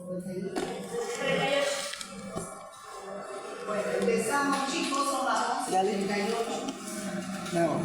38. Bueno, empezamos, chicos, son las 11:38. No.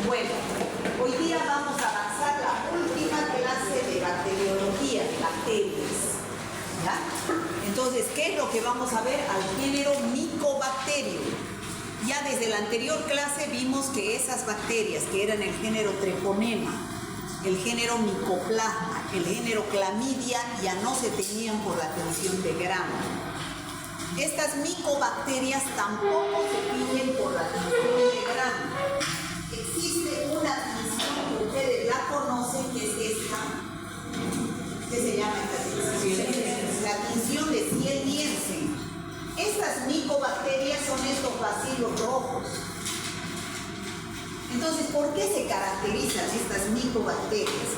Bueno, hoy día vamos a avanzar la última clase de bacteriología, bacterias. ¿Ya? Entonces, ¿qué es lo que vamos a ver? Al género Mycobacterium. Ya desde la anterior clase vimos que esas bacterias que eran el género Treponema, el género Mycoplasma, el género Clamidia ya no se tenían por la tensión de gramo. Estas micobacterias tampoco se tiñen por la tensión de gramo. Existe una tinción que ustedes la conocen, que es esta. ¿Qué se llama esta tinción? La tinción de Ciel-Nielsen. Estas micobacterias son estos bacilos rojos. Entonces, ¿por qué se caracterizan estas micobacterias?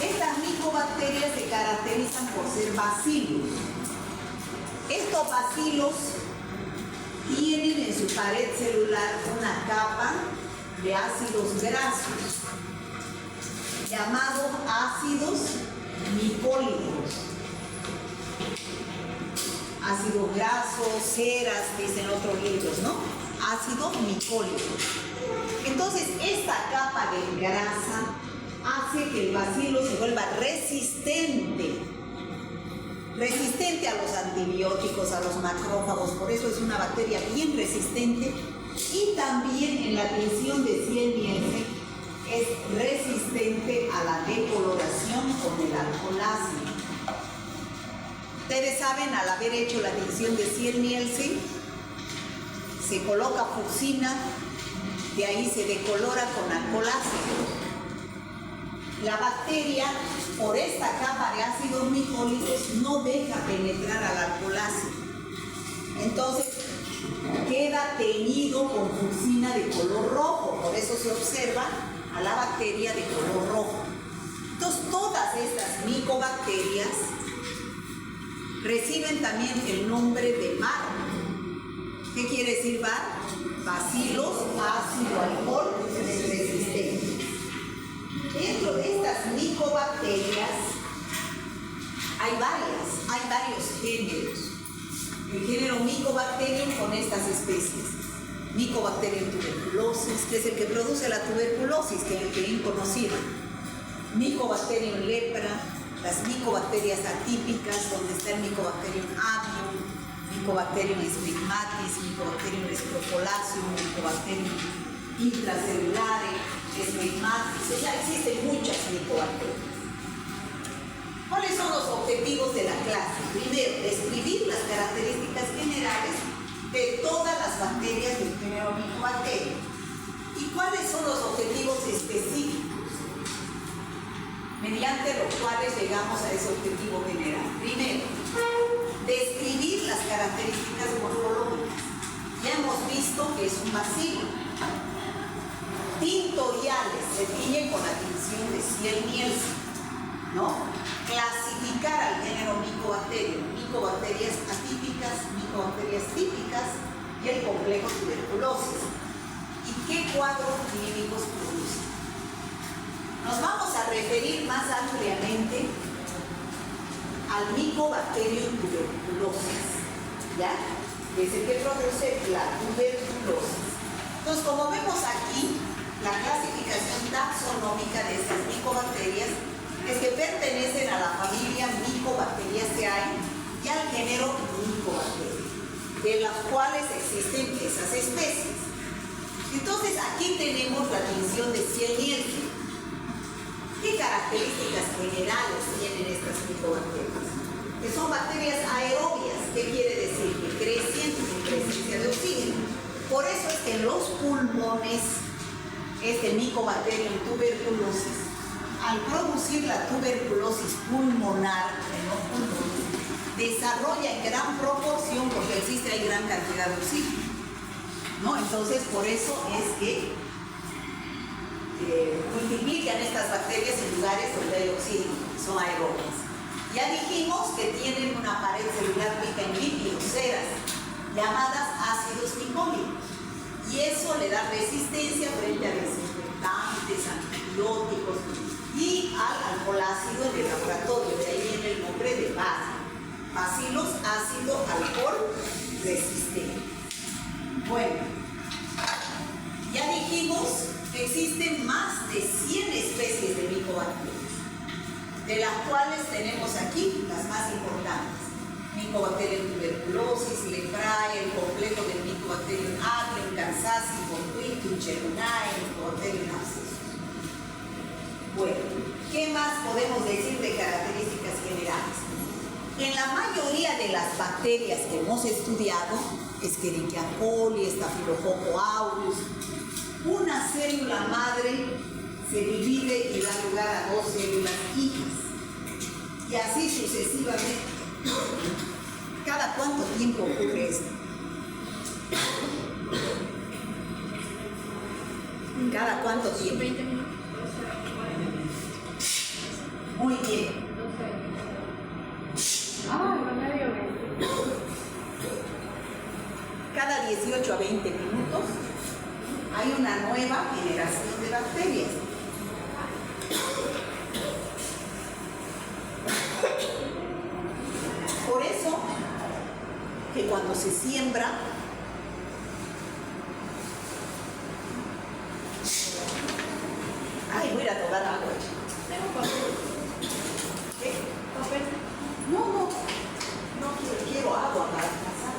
Estas micobacterias se caracterizan por ser bacilos. Estos bacilos tienen en su pared celular una capa de ácidos grasos, llamados ácidos micólicos. Ácidos grasos, ceras, dicen otros libros, ¿no? Ácidos micólicos. Entonces, esta capa de grasa hace que el bacilo se vuelva resistente a los antibióticos, a los macrófagos. Por eso es una bacteria bien resistente. Y también en la tinción de Ciel-Nielsen es resistente a la decoloración con el alcohol ácido. Ustedes saben, al haber hecho la tinción de Ciel-Nielsen, se coloca fucsina, de ahí se decolora con alcohol ácido. La bacteria, por esta capa de ácidos micólicos, no deja penetrar al alcohol ácido. Entonces, queda teñido con fucsina de color rojo. Por eso se observa a la bacteria de color rojo. Entonces, todas estas micobacterias reciben también el nombre de MAR. ¿Qué quiere decir MAR? Bacilos ácido alcohol resistentes. Dentro de estas micobacterias hay varios géneros. El género Mycobacterium con estas especies. Mycobacterium tuberculosis, que es el que produce la tuberculosis, que es el que es inconocido. Mycobacterium lepra, las micobacterias atípicas, donde está el Mycobacterium avium, Mycobacterium stigmatis, Mycobacterium scrofolaceum, Mycobacterium intracelulare, stigmatis. O sea, existen muchas micobacterias. ¿Cuáles son los objetivos de la clase? Primero, describir las características generales de todas las bacterias del género Mycobacterium. ¿Y cuáles son los objetivos específicos mediante los cuales llegamos a ese objetivo general? Primero, describir las características morfológicas. Ya hemos visto que es un bacilo. Tintoriales, se tiñen con la tinción de Ciel-Nielsen, ¿no? Clasificar al género Mycobacterium, micobacterias atípicas, micobacterias típicas y el complejo tuberculosis. ¿Y qué cuadros clínicos producen? Nos vamos a referir más ampliamente al Mycobacterium tuberculosis, ¿ya? Que es el que produce la tuberculosis. Entonces, como vemos aquí, la clasificación taxonómica de estas micobacterias es que pertenecen a la familia Mycobacteriaceae y al género Mycobacteria, de las cuales existen esas especies. Entonces aquí tenemos la división de Ziehl-Neelsen. ¿Qué características generales tienen estas micobacterias? Que son bacterias aerobias. ¿Qué quiere decir? Que crecen en presencia de oxígeno. Por eso es que en los pulmones, este Mycobacterium tuberculosis, al producir la tuberculosis pulmonar en los pulmones, desarrolla en gran proporción, porque existe ahí gran cantidad de oxígeno, ¿no? Entonces, por eso es que multiplican estas bacterias en lugares donde hay oxígeno, son aerobias. Ya dijimos que tienen una pared celular rica en lípidos, ceras, llamadas ácidos micólicos, y eso le da resistencia frente a desinfectantes, antibióticos y al alcohol ácido en el laboratorio. De ahí viene el nombre de base. Bacilos ácido alcohol resistente. Bueno, ya dijimos que existen más de 100 especies de micobacterias, de las cuales tenemos aquí las más importantes: Mycobacterium tuberculosis, Leprae, el complejo del Mycobacterium agrium, Kansasi, Fortuitum, Chelonae, Mycobacterium abscessus. Bueno, ¿qué más podemos decir de características generales? En la mayoría de las bacterias que hemos estudiado, Escherichia coli, Staphylococcus aureus, una célula madre se divide y da lugar a 2 células hijas, y así sucesivamente. ¿Cada cuánto tiempo ocurre esto? ¿Cada cuánto tiempo? 20 minutos. Muy bien. Cada 18 a 20 minutos hay una nueva generación de bacterias. Por eso que cuando se siembra, voy a ir a tomar agua. ¿Qué? No quiero agua para pasar.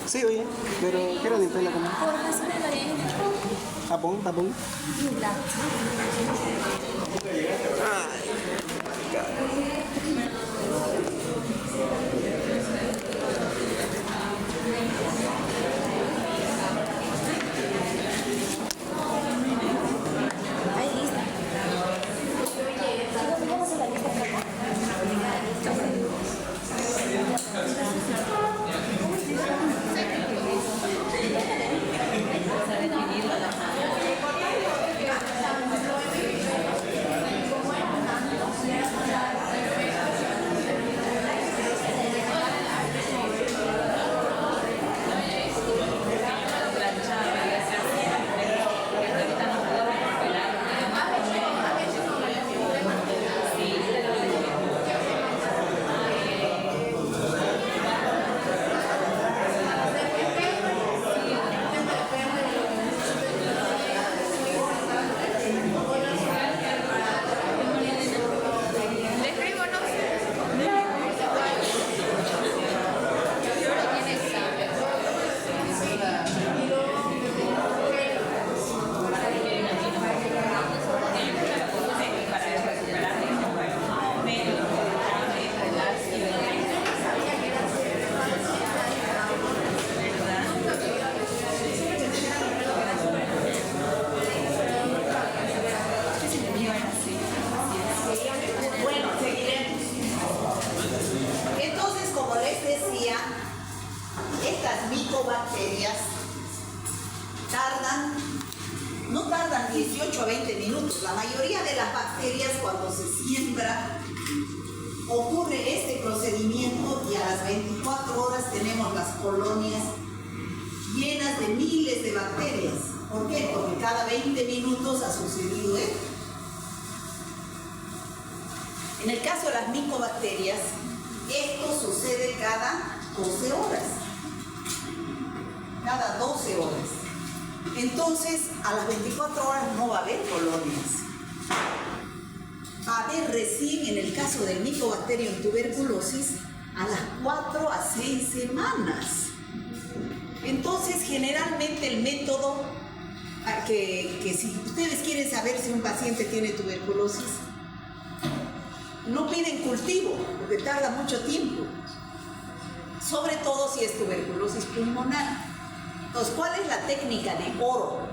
Sí, oye, pero quiero limpiarla como. Tapón, tapón. ocurre este procedimiento y a las 24 horas tenemos las colonias llenas de miles de bacterias. ¿Por qué? Porque cada 20 minutos ha sucedido esto. En el caso de las micobacterias, esto sucede cada 12 horas. Cada 12 horas. Entonces, a las 24 horas no va a haber colonias. Va a haber recién, en el caso del Mycobacterium tuberculosis, a las 4 a 6 semanas. Entonces, generalmente el método que si ustedes quieren saber si un paciente tiene tuberculosis, no piden cultivo, porque tarda mucho tiempo. Sobre todo si es tuberculosis pulmonar. Entonces, ¿cuál es la técnica de oro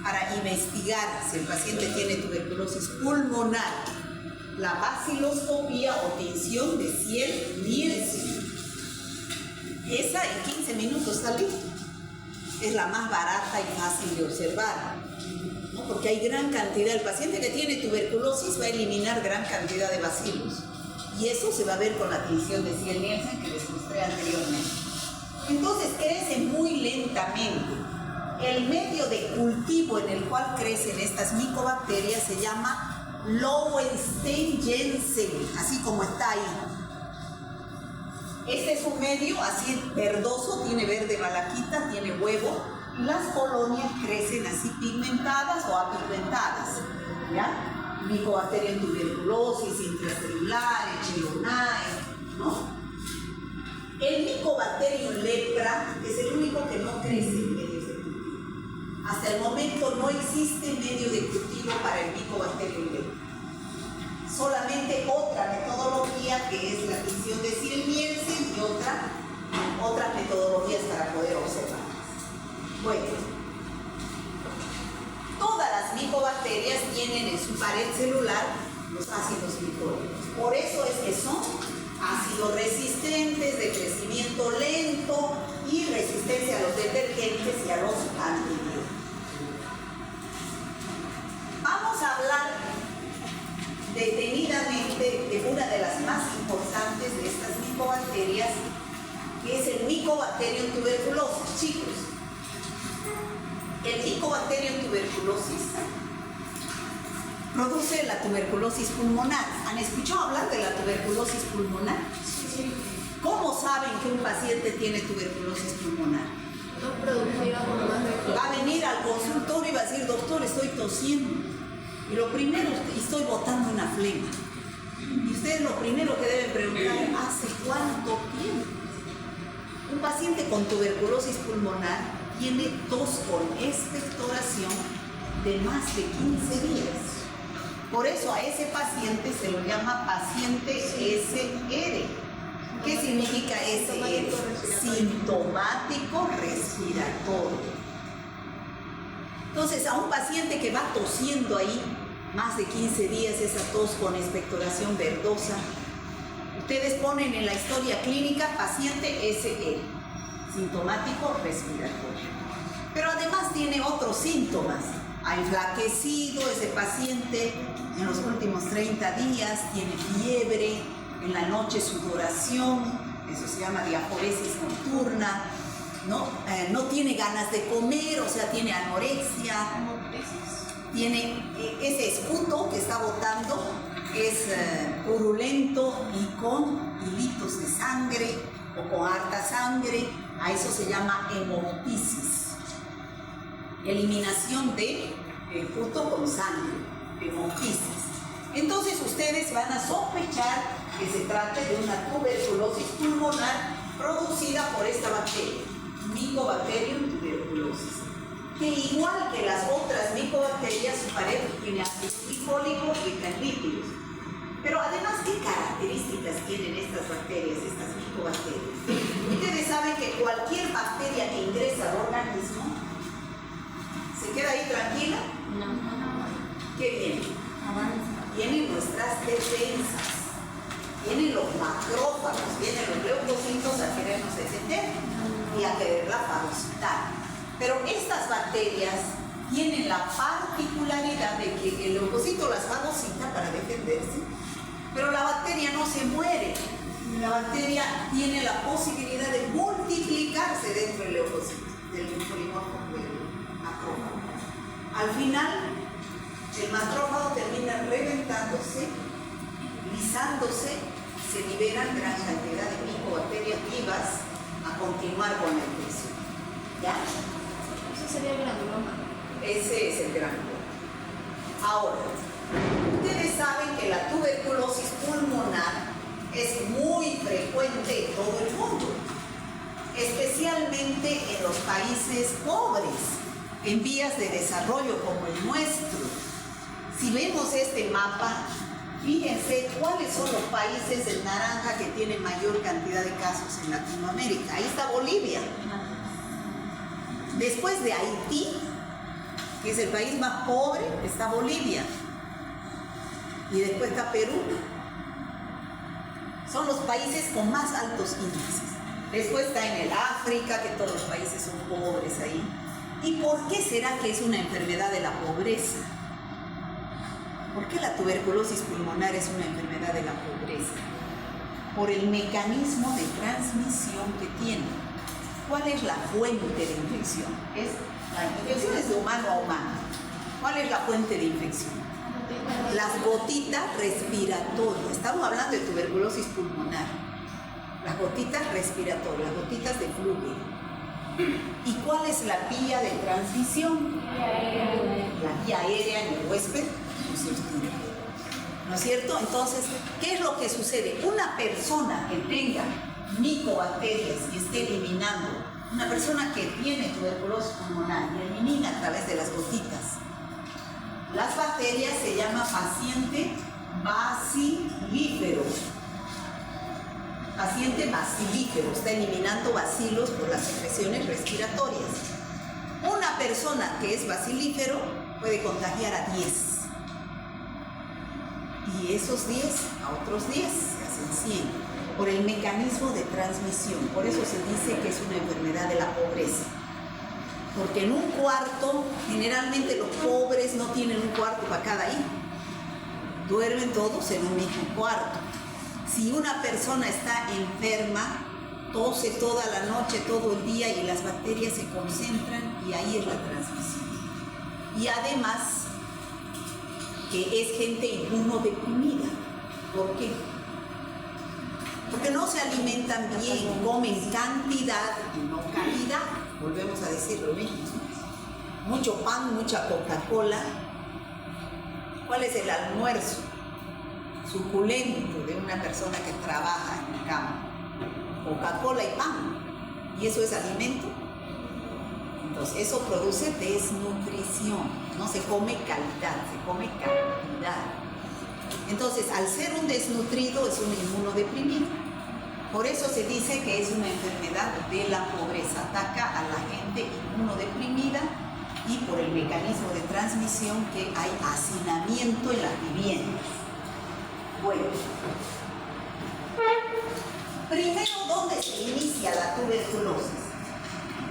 para investigar si el paciente tiene tuberculosis pulmonar? La baciloscopía o tinción de Ciel-Nielsen. Esa en 15 minutos está listo. Es la más barata y fácil de observar, ¿no? Porque hay gran cantidad. El paciente que tiene tuberculosis va a eliminar gran cantidad de bacilos. Y eso se va a ver con la tinción de Ciel-Nielsen que les mostré anteriormente. Entonces crece muy lentamente. El medio de cultivo en el cual crecen estas micobacterias se llama Lowenstein-Jensen, así como está ahí. Este es un medio así verdoso, tiene verde malaquita, tiene huevo, y las colonias crecen así pigmentadas o apigmentadas, ¿ya? Mycobacterium tuberculosis, intracelular, Echinonae, ¿no? El Mycobacterium lepra es el único que no crece en medios de cultivo. Hasta el momento no existe medio de cultivo para el Mycobacterium lepra. Solamente otra metodología que es la tinción de Ciel-Nielsen y otras metodologías para poder observarlas. Bueno, todas las micobacterias tienen en su pared celular los ácidos microbianos. Por eso es que son ácidos resistentes, de crecimiento lento y resistencia a los detergentes y a los antibióticos. Vamos a hablar detenidamente de una de las más importantes de estas micobacterias, que es el Mycobacterium tuberculosis. Chicos, el Mycobacterium tuberculosis produce la tuberculosis pulmonar. ¿Han escuchado hablar de la tuberculosis pulmonar? Sí. ¿Cómo saben que un paciente tiene tuberculosis pulmonar? No productiva por más de... Va a venir al consultorio y va a decir, doctor, estoy tosiendo. Y lo primero, estoy botando una flema. Y ustedes lo primero que deben preguntar, ¿hace cuánto tiempo? Un paciente con tuberculosis pulmonar tiene tos con expectoración de más de 15 días. Por eso a ese paciente se lo llama paciente SR. ¿Qué significa SR? Sintomático respiratorio. Entonces, a un paciente que va tosiendo ahí más de 15 días, esa tos con expectoración verdosa, ustedes ponen en la historia clínica paciente SR, sintomático respiratorio. Pero además tiene otros síntomas. Ha enflaquecido ese paciente en los últimos 30 días, tiene fiebre, en la noche sudoración, eso se llama diaforesis nocturna, no tiene ganas de comer, o sea, tiene anorexia, tiene ese esputo que está botando, es purulento y con hilitos de sangre o con harta sangre, a eso se llama hemoptisis. Eliminación de esputo con sangre, hemoptisis. Entonces ustedes van a sospechar que se trata de una tuberculosis pulmonar producida por esta bacteria, Mycobacterium tuberculosis, que igual que las otras micobacterias, su pared tiene ácido glicólico y rica en lípidos. Pero además, ¿qué características tienen estas bacterias, estas micobacterias? Ustedes saben que cualquier bacteria que ingresa al organismo ¿se queda ahí tranquila? No. ¿Qué viene? Avanza. Vienen nuestras defensas, vienen los macrófagos, vienen los leucocitos a querernos defender y a quererla fagocitar. Pero estas bacterias tienen la particularidad de que el leucocito las fagocita para defenderse, Pero la bacteria no se muere. La bacteria tiene la posibilidad de multiplicarse dentro del leucocito, del polimorfo del macrófago. Al final, el macrófago termina reventándose, lisándose, se liberan gran cantidad de micobacterias vivas a continuar con la infección. ¿Ya? Eso sería el granuloma. Ese es el granuloma. Ahora, ustedes saben que la tuberculosis pulmonar es muy frecuente en todo el mundo, especialmente en los países pobres, en vías de desarrollo como el nuestro. Si vemos este mapa, fíjense cuáles son los países en naranja que tienen mayor cantidad de casos en Latinoamérica. Ahí está Bolivia. Después de Haití, que es el país más pobre, está Bolivia. Y después está Perú. Son los países con más altos índices. Después está en el África, que todos los países son pobres ahí. ¿Y por qué será que es una enfermedad de la pobreza? ¿Por qué la tuberculosis pulmonar es una enfermedad de la pobreza? Por el mecanismo de transmisión que tiene. ¿Cuál es la fuente de infección? La infección es de humano a humano. ¿Cuál es la fuente de infección? Las gotitas respiratorias. Estamos hablando de tuberculosis pulmonar. Las gotitas respiratorias, las gotitas de flujo. ¿Y cuál es la vía de transmisión? La vía aérea en el huésped. ¿No es cierto? Entonces, ¿qué es lo que sucede? Una persona que tenga micobacterias y esté eliminando, una persona que tiene tuberculosis pulmonar y elimina a través de las gotitas, las bacterias se llama paciente bacilífero. Paciente bacilífero, está eliminando bacilos por las secreciones respiratorias. Una persona que es bacilífero puede contagiar a 10. Y esos 10 a otros 10 se hacen 100 por el mecanismo de transmisión. Por eso se dice que es una enfermedad de la pobreza. Porque en un cuarto, generalmente los pobres no tienen un cuarto para cada hijo. Duermen todos en un mismo cuarto. Si una persona está enferma, tose toda la noche, todo el día y las bacterias se concentran y ahí es la transmisión. Y además, que es gente inmunodeprimida. ¿Por qué? Porque no se alimentan bien, comen cantidad y no calidad. Volvemos a decir lo mismo. Mucho pan, mucha Coca-Cola. ¿Cuál es el almuerzo suculento de una persona que trabaja en el campo? Coca-Cola y pan. ¿Y eso es alimento? Entonces, eso produce desnutrición. No se come calidad, se come cantidad. Entonces, al ser un desnutrido, es un inmunodeprimido. Por eso se dice que es una enfermedad de la pobreza. Ataca a la gente inmunodeprimida y por el mecanismo de transmisión que hay hacinamiento en las viviendas. Bueno, primero, ¿dónde se inicia la tuberculosis?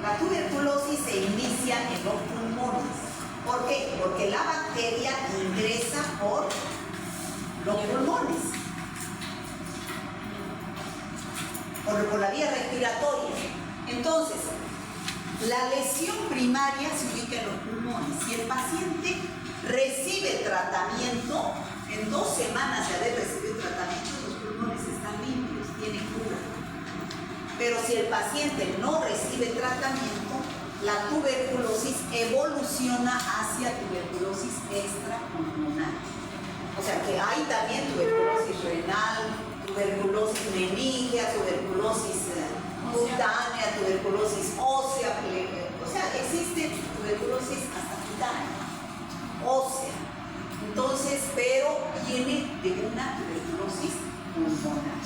La tuberculosis se inicia en los pulmones. ¿Por qué? Porque la bacteria ingresa por los pulmones, por la vía respiratoria. Entonces, la lesión primaria se ubica en los pulmones. Si el paciente recibe tratamiento, en 2 semanas de haber recibido tratamiento, los pulmones están limpios, tienen cura. Pero si el paciente no recibe tratamiento, la tuberculosis evoluciona hacia tuberculosis extrapulmonar. O sea que hay también tuberculosis renal, tuberculosis meningia, tuberculosis cutánea, tuberculosis ósea, o sea, existe tuberculosis hasta cutánea, ósea. Entonces, pero viene de una tuberculosis pulmonar.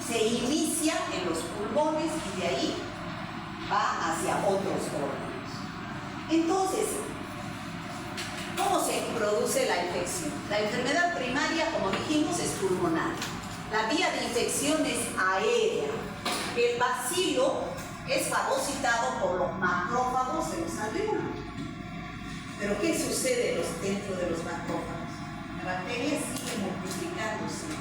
Se inicia en los pulmones y de ahí va hacia otros órganos. Entonces, ¿cómo se produce la infección? La enfermedad primaria, como dijimos, es pulmonar. La vía de infección es aérea. El bacilo es fagocitado por los macrófagos de los alvéolos. ¿Pero qué sucede dentro de los macrófagos? La bacteria sigue multiplicándose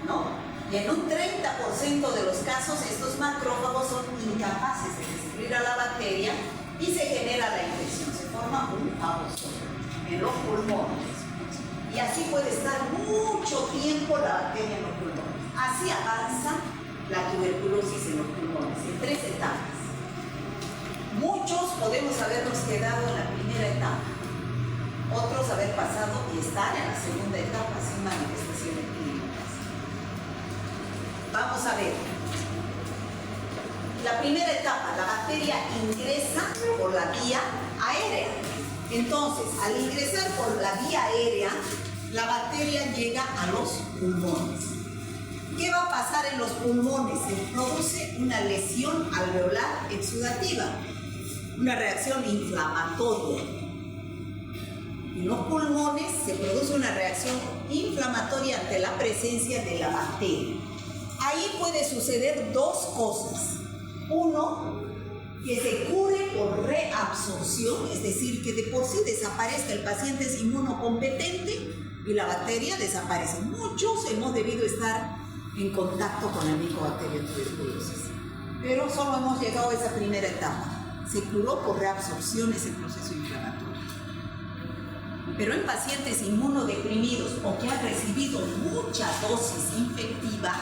¿no? Y en un 30% de los casos estos macrófagos son incapaces de destruir a la bacteria y se genera la infección, se forma un aerosol en los pulmones. Y así puede estar mucho tiempo la bacteria en los pulmones. Así avanza la tuberculosis en los pulmones, en 3 etapas. Muchos podemos habernos quedado en la primera etapa, otros haber pasado y estar en la segunda etapa sin manifestaciones clínicas. Vamos a ver. La primera etapa, la bacteria ingresa por la vía aérea. Entonces, al ingresar por la vía aérea, la bacteria llega a los pulmones. ¿Qué va a pasar en los pulmones? Se produce una lesión alveolar exudativa, una reacción inflamatoria. En los pulmones se produce una reacción inflamatoria ante la presencia de la bacteria. Ahí puede suceder 2 cosas. Uno, que se cure por reabsorción, es decir, que de por sí desaparezca, el paciente es inmunocompetente y la bacteria desaparece. Muchos hemos debido estar en contacto con el Mycobacterium tuberculosis, pero solo hemos llegado a esa primera etapa. Se curó por reabsorción ese proceso inflamatorio. Pero en pacientes inmunodeprimidos o que han recibido mucha dosis infectiva,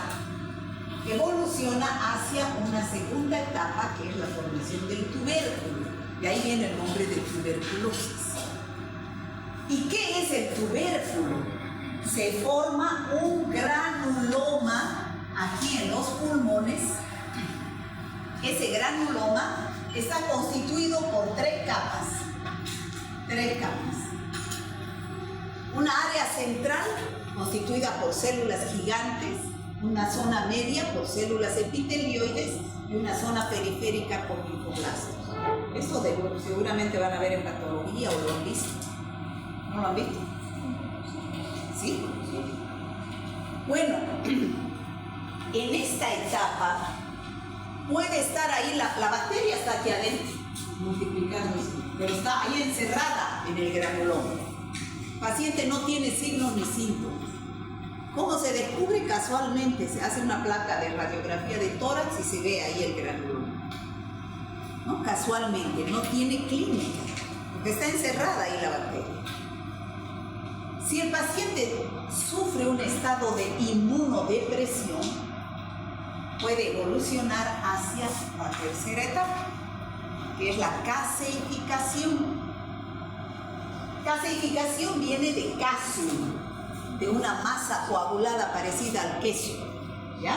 evoluciona hacia una segunda etapa que es la formación del tubérculo. De ahí viene el nombre de tuberculosis. ¿Y qué es el tubérculo? Se forma un granuloma aquí en los pulmones. Ese granuloma está constituido por 3 capas. 3 capas. Una área central constituida por células gigantes, una zona media por células epitelioides y una zona periférica por linfoblastos. Esto seguramente van a ver en patología o lo han visto. ¿No lo han visto? ¿Sí? Bueno, en esta etapa puede estar ahí, la bacteria está aquí adentro, multiplicándose, pero está ahí encerrada en el granuloma. El paciente no tiene signos ni síntomas. ¿Cómo se descubre? Casualmente se hace una placa de radiografía de tórax y se ve ahí el granuloma, ¿no? Casualmente, no tiene clínica, porque está encerrada ahí la bacteria. Si el paciente sufre un estado de inmunodepresión, puede evolucionar hacia la tercera etapa, que es la caseificación. Caseificación viene de casium, de una masa coagulada parecida al queso, ¿ya?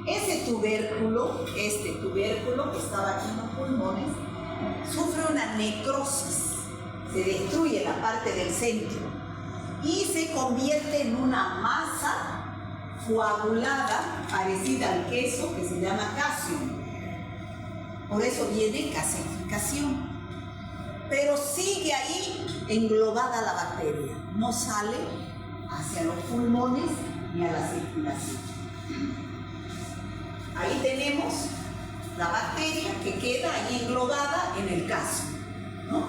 Este tubérculo que estaba aquí en los pulmones, sufre una necrosis, se destruye la parte del centro y se convierte en una masa coagulada parecida al queso que se llama casium. Por eso viene caseificación. Pero sigue ahí englobada la bacteria, no sale hacia los pulmones ni a la circulación. Ahí tenemos la bacteria que queda ahí englobada en el caso, ¿no?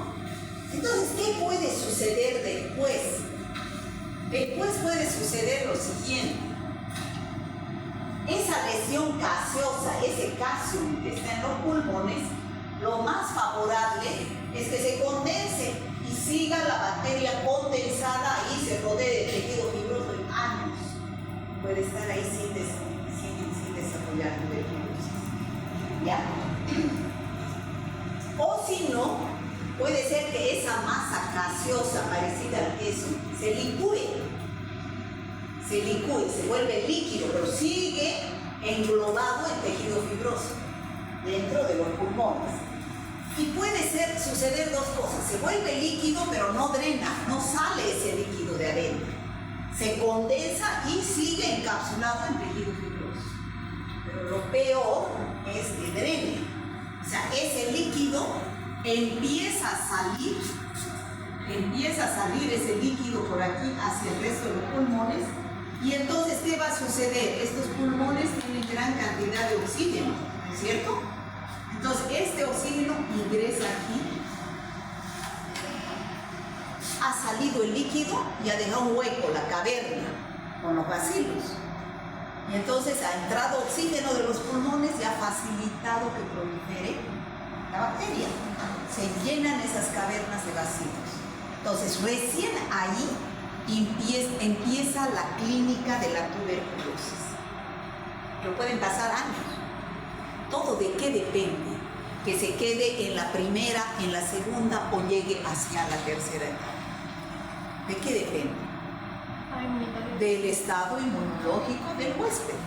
Entonces, ¿qué puede suceder después? Después puede suceder lo siguiente. Esa lesión gaseosa, ese casium que está en los pulmones, lo más favorable es que se condense y siga la bacteria condensada ahí, se rodee de tejido fibroso en años. Puede estar ahí sin desarrollar tuberculosis. ¿Ya? O si no, puede ser que esa masa gaseosa parecida al queso se licúe, se vuelve líquido, pero sigue englobado en tejido fibroso dentro de los pulmones. Y puede suceder 2 cosas: se vuelve líquido pero no drena, no sale ese líquido de adentro, se condensa y sigue encapsulado en tejido fibroso. Pero lo peor es que drene, o sea, ese líquido empieza a salir ese líquido por aquí hacia el resto de los pulmones. Y entonces, ¿qué va a suceder? Estos pulmones tienen gran cantidad de oxígeno, ¿no es cierto? Entonces, este oxígeno ingresa aquí, ha salido el líquido y ha dejado un hueco, la caverna, con los bacilos. Y entonces ha entrado oxígeno de los pulmones y ha facilitado que prolifere la bacteria. Se llenan esas cavernas de bacilos. Entonces, recién ahí empieza la clínica de la tuberculosis. Pero pueden pasar años. ¿Todo de qué depende? Que se quede en la primera, en la segunda o llegue hacia la tercera etapa. ¿De qué depende? Del estado inmunológico del huésped,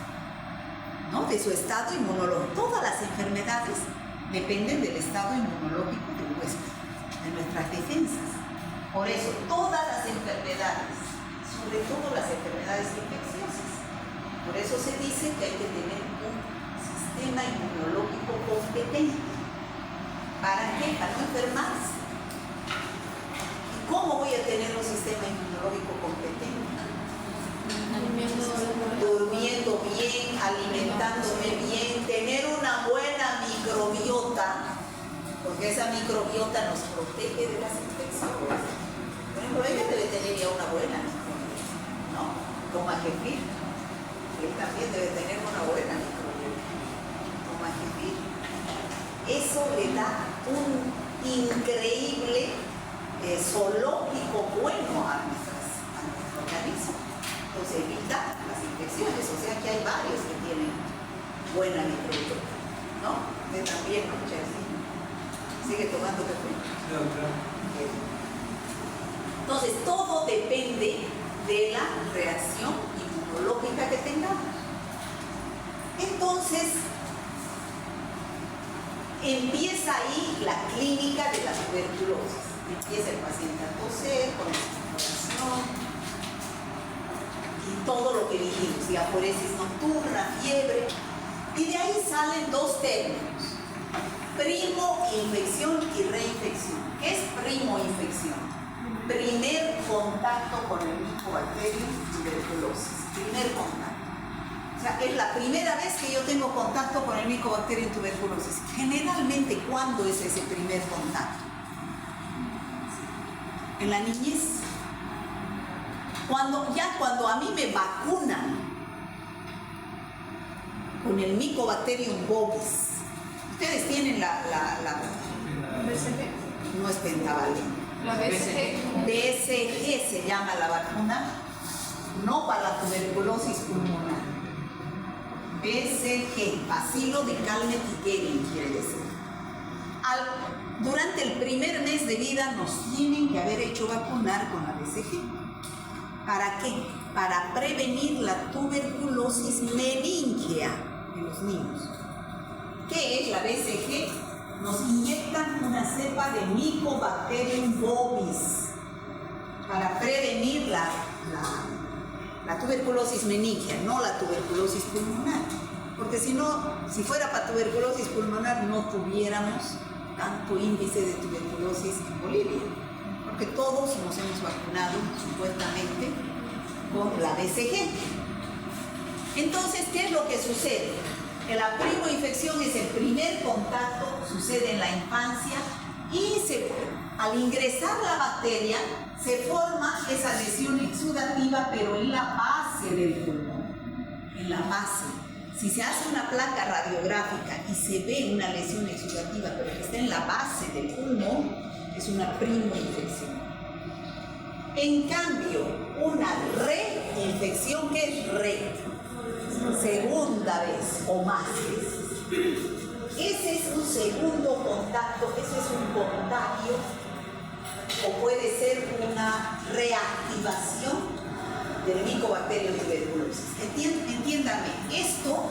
¿no? De su estado inmunológico. Todas las enfermedades dependen del estado inmunológico del huésped, de nuestras defensas. Por eso, todas las enfermedades, sobre todo las enfermedades infecciosas, por eso se dice que hay que tener un sistema inmunológico competente. ¿Para qué? Para no enfermarse. ¿Y cómo voy a tener un sistema inmunológico competente? Durmiendo bien, alimentándome bien, tener una buena microbiota, porque esa microbiota nos protege de las infecciones. Por ejemplo, ella debe tener ya una buena microbiota, ¿no? Como Ajefir, él también debe tener una buena microbiota, como Ajefir. Eso le da un increíble zoológico bueno a nuestro organismo. Entonces evita las infecciones, o sea que hay varios que tienen buena microbiota, ¿no? Usted también, ¿no? ¿Sigue tomando café? No, claro. Entonces todo depende de la reacción inmunológica que tengamos. Entonces empieza ahí la clínica de la tuberculosis. Empieza el paciente a toser con exploración y todo lo que dijimos, diaforesis nocturna, fiebre, y de ahí salen dos términos: primo infección y reinfección. ¿Qué es primo infección? Primer contacto con el Mycobacterium tuberculosis, primer contacto. O sea, es la primera vez que yo tengo contacto con el Mycobacterium tuberculosis. Generalmente, ¿cuándo es ese primer contacto? En la niñez. Cuando a mí me vacunan con el Mycobacterium bovis, ustedes tienen la BCG. No es pentavalente. La BCG. BCG se llama la vacuna, no para la tuberculosis pulmonar. BCG, bacilo de Calmette-Guerin, quiere decir. Durante el primer mes de vida nos tienen que haber hecho vacunar con la BCG. ¿Para qué? Para prevenir la tuberculosis meningea en los niños. ¿Qué es la BCG? Nos inyectan una cepa de Mycobacterium bovis para prevenir la tuberculosis meningea, no la tuberculosis pulmonar. Porque si fuera para tuberculosis pulmonar no tuviéramos tanto índice de tuberculosis en Bolivia. Porque todos nos hemos vacunado supuestamente con la BCG. Entonces, ¿qué es lo que sucede? Que la primoinfección es el primer contacto, sucede en la infancia y al ingresar la bacteria se forma esa lesión exudativa, pero en la base del pulmón, en la base. Si se hace una placa radiográfica y se ve una lesión exudativa, pero que está en la base del pulmón, es una primoinfección. En cambio, una reinfección, ¿qué es re? Segunda vez o más veces. Ese es un segundo contacto, ese es un contagio o puede ser una reactivación del Mycobacterium tuberculosis. Entiéndanme, esto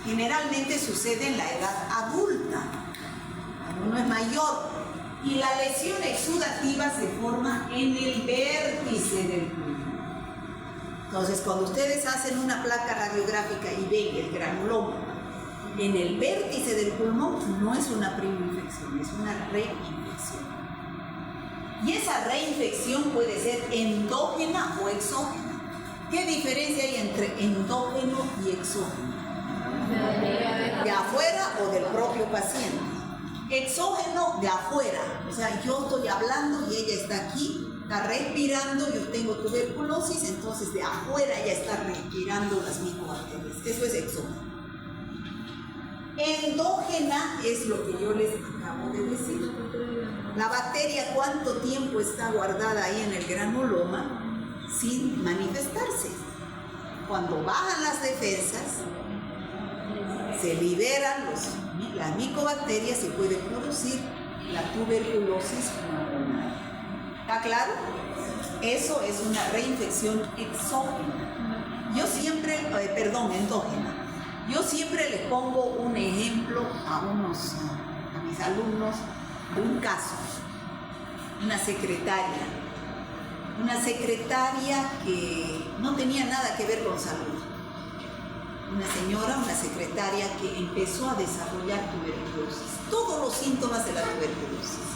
generalmente sucede en la edad adulta, cuando uno es mayor. Y la lesión exudativa se forma en el vértice del pulmón. Entonces, cuando ustedes hacen una placa radiográfica y ven el granuloma en el vértice del pulmón, no es una primoinfección, es una reinfección. Y esa reinfección puede ser endógena o exógena. ¿Qué diferencia hay entre endógeno y exógeno? De afuera o del propio paciente. Exógeno de afuera, o sea, yo estoy hablando y ella está aquí Está respirando, yo tengo tuberculosis, entonces de afuera ya está respirando las micobacterias. Eso es exógena. Endógena es lo que yo les acabo de decir. La bacteria, ¿cuánto tiempo está guardada ahí en el granuloma sin manifestarse? Cuando bajan las defensas, se liberan las micobacterias y puede producir la tuberculosis pulmonar. ¿Está claro? Eso es una reinfección exógena. Endógena. Yo siempre les pongo un ejemplo a mis alumnos de un caso. Una secretaria que no tenía nada que ver con salud. Una secretaria que empezó a desarrollar tuberculosis. Todos los síntomas de la tuberculosis.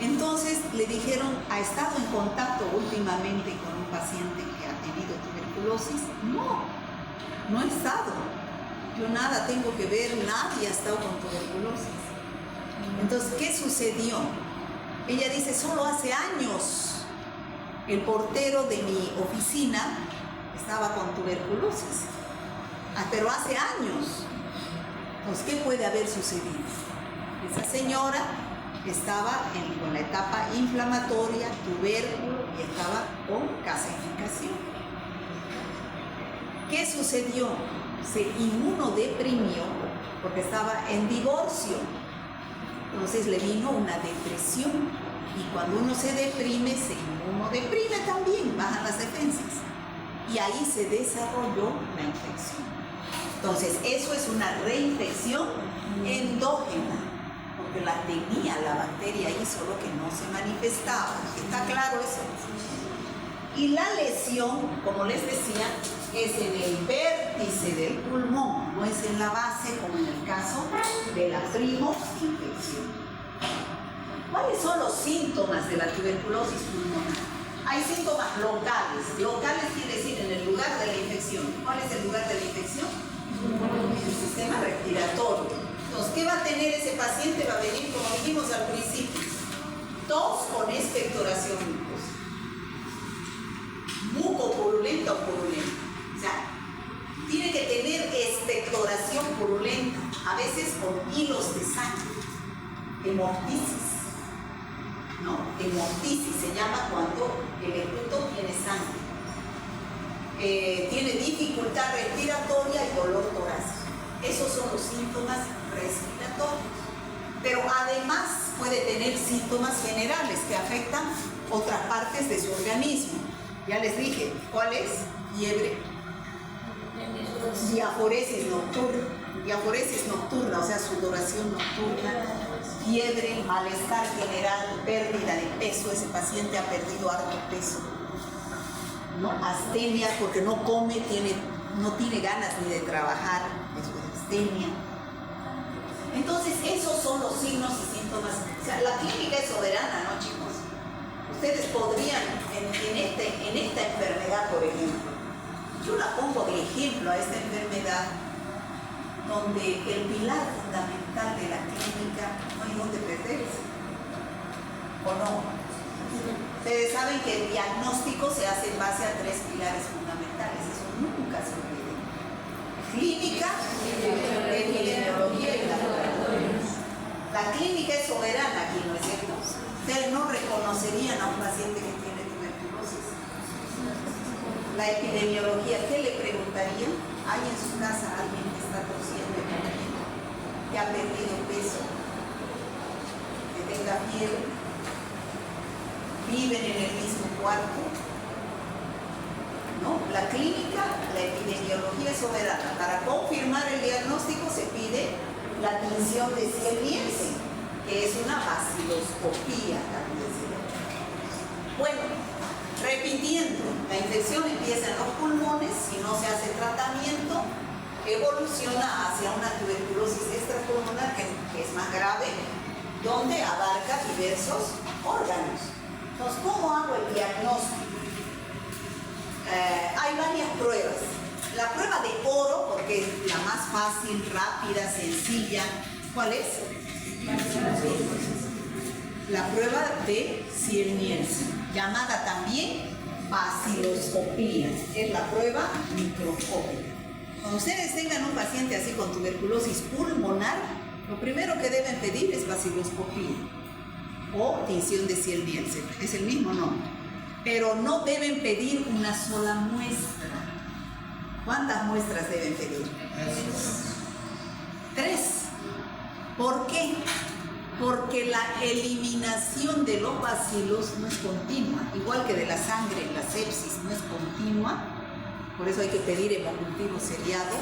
Entonces le dijeron, ¿ha estado en contacto últimamente con un paciente que ha tenido tuberculosis? No he estado. Yo nada tengo que ver, nadie ha estado con tuberculosis. Entonces, ¿qué sucedió? Ella dice, solo hace años el portero de mi oficina estaba con tuberculosis. Pero hace años. Entonces, ¿qué puede haber sucedido? Esa señora estaba con la etapa inflamatoria, tubérculo, y estaba con gasificación. ¿Qué sucedió? Se inmunodeprimió porque estaba en divorcio. Entonces le vino una depresión. Y cuando uno se deprime, se inmunodeprime también, bajan las defensas. Y ahí se desarrolló la infección. Entonces, eso es una reinfección endógena. Porque la tenía la bacteria ahí, solo que no se manifestaba. ¿Está claro eso? Y la lesión, como les decía, es en el vértice del pulmón, no es en la base, como en el caso de la primo-infección. ¿Cuáles son los síntomas de la tuberculosis pulmonar? Hay síntomas locales. Locales quiere decir en el lugar de la infección. ¿Cuál es el lugar de la infección? El sistema respiratorio. Entonces, ¿qué va a tener ese paciente? Va a venir, como dijimos al principio, tos con expectoración mucosa. Mucopurulenta o purulenta. O sea, tiene que tener expectoración purulenta, a veces con hilos de sangre. Hemoptisis. ¿No? Hemoptisis se llama cuando el esputo tiene sangre. Tiene dificultad respiratoria y dolor torácico. Esos son los síntomas respiratorios. Pero además puede tener síntomas generales que afectan otras partes de su organismo. Ya les dije, ¿cuál es? Fiebre. Diaforesis nocturna, o sea, sudoración nocturna. Fiebre, malestar general, pérdida de peso. Ese paciente ha perdido harto peso. ¿No? Astenia, porque no come, no tiene ganas ni de trabajar. Eso es astenia. Entonces, esos son los signos y síntomas. O sea, la clínica es soberana, ¿no, chicos? Ustedes podrían, en esta enfermedad, por ejemplo, yo la pongo de ejemplo a esta enfermedad, donde el pilar fundamental de la clínica no hay dónde perderse. ¿O no? Ustedes saben que el diagnóstico se hace en base a 3 pilares fundamentales. Eso nunca se olvide. Clínica, epidemiología y laboratorio. La clínica es soberana aquí, ¿no es cierto? Ustedes no reconocerían a un paciente que tiene tuberculosis. La epidemiología, ¿qué le preguntarían? ¿Hay en su casa alguien que está tosiendo, que ha perdido peso, que tenga fiebre, viven en el mismo cuarto? ¿No? La clínica, la epidemiología es soberana. Para confirmar el diagnóstico se pide la tinción de Ziel-Nielsen, que es una baciloscopía también. Bueno, repitiendo, la infección empieza en los pulmones, si no se hace tratamiento, evoluciona hacia una tuberculosis extrapulmonar que es más grave, donde abarca diversos órganos. Entonces, ¿cómo hago el diagnóstico? Hay varias pruebas. La prueba de oro, porque es la más fácil, rápida, sencilla. ¿Cuál es? La prueba de Ziel-Nielsen. llamada también baciloscopía. Es la prueba microscópica. Cuando ustedes tengan un paciente así con tuberculosis pulmonar, lo primero que deben pedir es baciloscopía o tinción de Ziel-Nielsen. Es el mismo nombre. Pero no deben pedir una sola muestra. ¿Cuántas muestras deben pedir? 3. ¿Por qué? Porque la eliminación de los bacilos no es continua, igual que de la sangre, la sepsis no es continua, por eso hay que pedir hemocultivo seriado.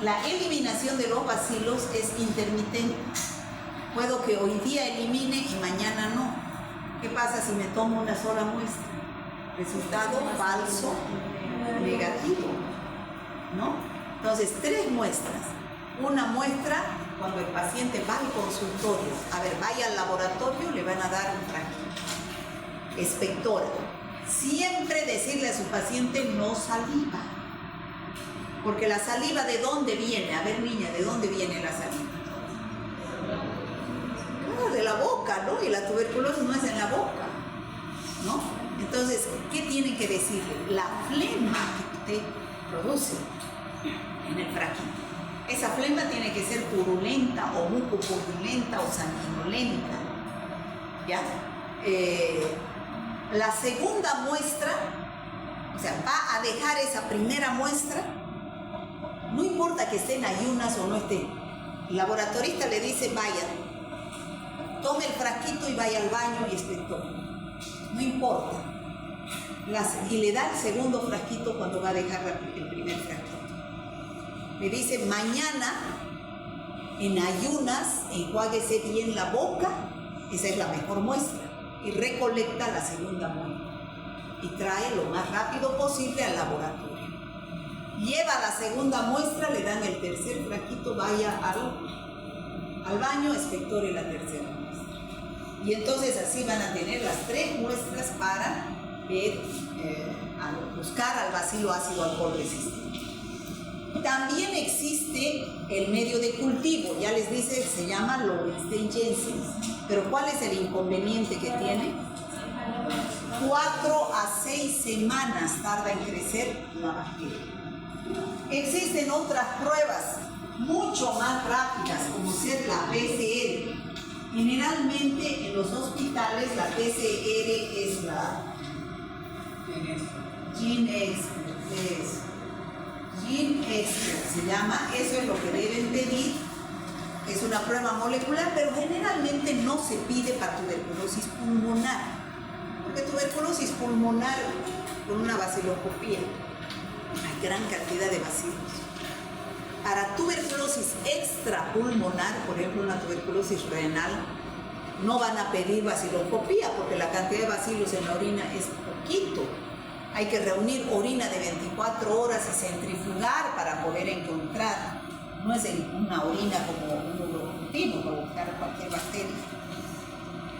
La eliminación de los bacilos es intermitente. Puedo que hoy día elimine y mañana no. ¿Qué pasa si me tomo una sola muestra? Resultado falso, negativo, ¿no? Entonces, 3 muestras. Una muestra cuando el paciente va al consultorio. A ver, vaya al laboratorio, le van a dar un frasquito. Espectora. Siempre decirle a su paciente no saliva. Porque la saliva, ¿de dónde viene? A ver, niña, ¿de dónde viene la saliva? Claro, de la boca, ¿no? Y la tuberculosis no es en la boca, ¿no? Entonces, ¿qué tienen que decirle? La flema que usted produce en el frasquito. Esa flema tiene que ser purulenta o mucopurulenta o sanguinolenta, ¿ya? La segunda muestra, o sea, va a dejar esa primera muestra, no importa que esté en ayunas o no esté. El laboratorista le dice, vaya, tome el frasquito y vaya al baño y espectore. No importa. Y le da el segundo frasquito cuando va a dejar el primer frasquito. Me dice, mañana, en ayunas, enjuáguese bien la boca, esa es la mejor muestra, y recolecta la segunda muestra. Y trae lo más rápido posible al laboratorio. Lleva la segunda muestra, le dan el tercer frasquito, vaya al baño, espectore la tercera muestra. Y entonces así van a tener las 3 muestras para ver, buscar al bacilo ácido alcohol resistente. También existe el medio de cultivo, ya les dice, se llama Lowenstein-Jenkins. Pero ¿cuál es el inconveniente que tiene? 4 a 6 semanas tarda en crecer la bacteria. Existen otras pruebas mucho más rápidas, como ser la PCR. Generalmente en los hospitales la PCR es la GeneXpert se llama, eso es lo que deben pedir. Es una prueba molecular, pero generalmente no se pide para tuberculosis pulmonar, porque tuberculosis pulmonar con una baciloscopía, una gran cantidad de bacilos. Para tuberculosis extrapulmonar, por ejemplo una tuberculosis renal, no van a pedir baciloscopía porque la cantidad de bacilos en la orina es poquito. Hay que reunir orina de 24 horas y centrifugar para poder encontrar. No es una orina como un urocultivo para buscar cualquier bacteria.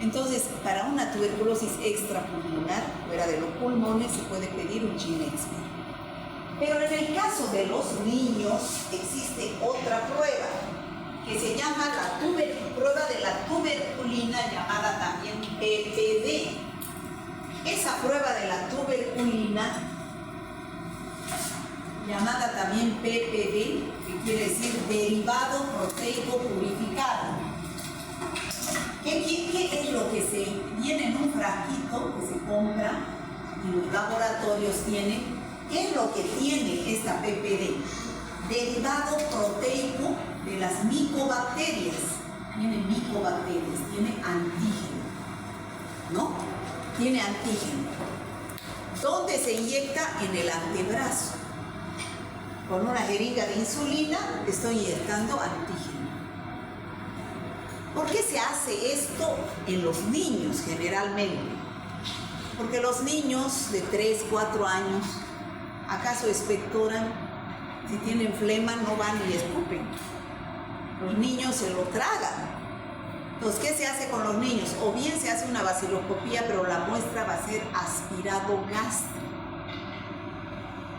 Entonces, para una tuberculosis extrapulmonar, fuera de los pulmones, se puede pedir un GeneXpert. Pero en el caso de los niños, existe otra prueba que se llama la prueba de la tuberculina, llamada también PPD. Esa prueba de la tuberculina, llamada también PPD, que quiere decir derivado proteico purificado. ¿Qué es lo que se viene en un frasquito que se compra y los laboratorios tienen? ¿Qué es lo que tiene esta PPD? Derivado proteico de las micobacterias. Tiene micobacterias, tiene antígeno, ¿no? Tiene antígeno. ¿Dónde se inyecta? En el antebrazo. Con una jeringa de insulina estoy inyectando antígeno. ¿Por qué se hace esto en los niños generalmente? Porque los niños de 3, 4 años, ¿acaso expectoran? Si tienen flema no van y escupen. Los niños se lo tragan. Entonces, ¿qué se hace con los niños? O bien se hace una baciloscopía, pero la muestra va a ser aspirado gástrico.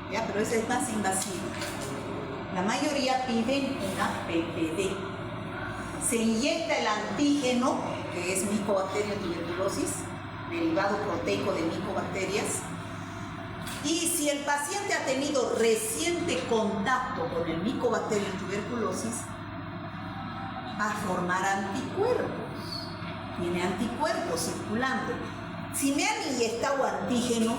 ¿Ya? Pero esa es más invasiva. La mayoría piden una PPD. Se inyecta el antígeno, que es Mycobacterium tuberculosis, derivado proteico de micobacterias. Y si el paciente ha tenido reciente contacto con el Mycobacterium tuberculosis, va a formar anticuerpos. Tiene anticuerpos circulando. Si me han inyectado antígeno,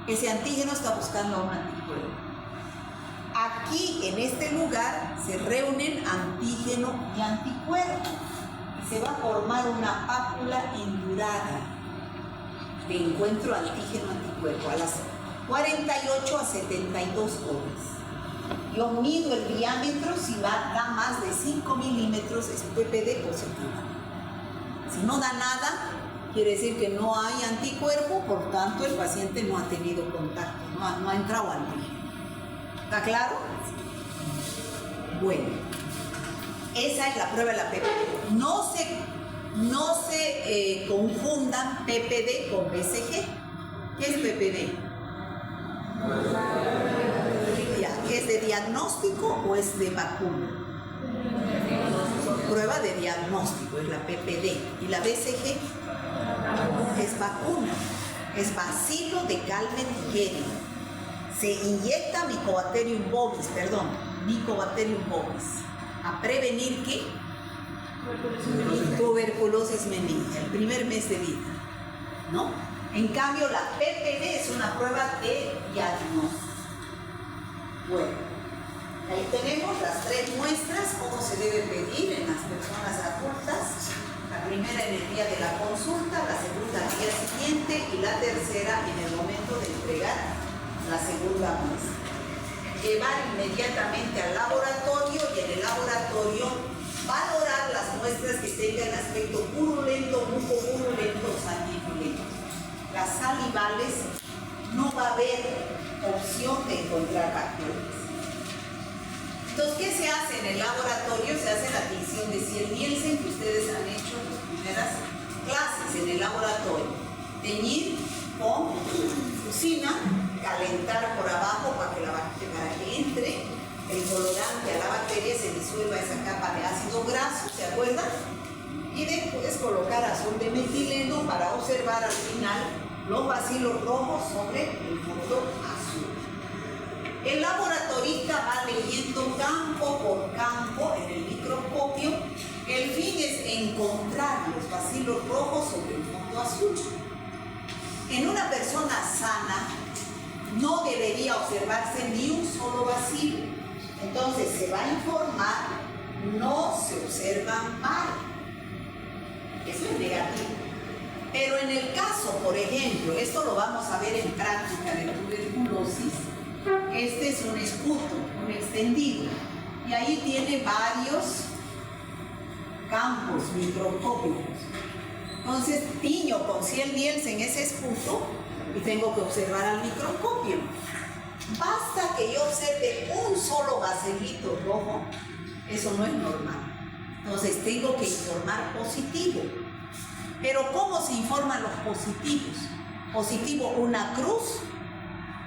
ese antígeno está buscando a un anticuerpo. Aquí, en este lugar, se reúnen antígeno y anticuerpo. Y se va a formar una pápula endurada de encuentro antígeno-anticuerpo a las 48 a 72 horas. Yo mido el diámetro, si da más de 5 milímetros es PPD positivo. Si no da nada, quiere decir que no hay anticuerpo, por tanto el paciente no ha tenido contacto, no ha entrado antígeno. ¿Está claro? Bueno, esa es la prueba de la PPD. No se confundan PPD con BCG. ¿Qué es PPD? ¿Es de diagnóstico o es de vacuna? Prueba de diagnóstico es la PPD. Y la BCG es vacuna, es bacilo de Calmette-Guerin. Se inyecta Mycobacterium bovis, a prevenir ¿qué? Tuberculosis meningia, el primer mes de vida, ¿no? En cambio, la PPD es una prueba de diagnóstico. Bueno, ahí tenemos las 3 muestras, cómo se debe pedir en las personas adultas. La primera en el día de la consulta, la segunda al día siguiente y la tercera en el momento de entregar la segunda muestra. Llevar inmediatamente al laboratorio y en el laboratorio valorar las muestras que tengan aspecto purulento, mucopurulento o sanguinolento. Las salivales no va a haber opción de encontrar bacterias. Entonces, ¿qué se hace en el laboratorio? Se hace la tinción de Ziel-Nielsen que ustedes han hecho en las primeras clases en el laboratorio. Teñir con fucina, calentar por abajo para que entre el colorante a la bacteria, se disuelva esa capa de ácido graso, ¿se acuerdan? Y después colocar azul de metileno para observar al final los bacilos rojos sobre el fondo azul. El laboratorista va leyendo campo por campo en el microscopio. El fin es encontrar los bacilos rojos sobre el fondo azul. En una persona sana no debería observarse ni un solo bacilo. Entonces se va a informar, no se observan mal. Eso es negativo. Pero en el caso, por ejemplo, esto lo vamos a ver en práctica de tuberculosis, este es un esputo, un extendido, y ahí tiene varios campos microscópicos. Entonces tiño con Ziel-Nielsen ese esputo y tengo que observar al microscopio. Basta que yo observe un solo bacilito rojo, eso no es normal. Entonces tengo que informar positivo. Pero ¿cómo se informan los positivos? Positivo una cruz,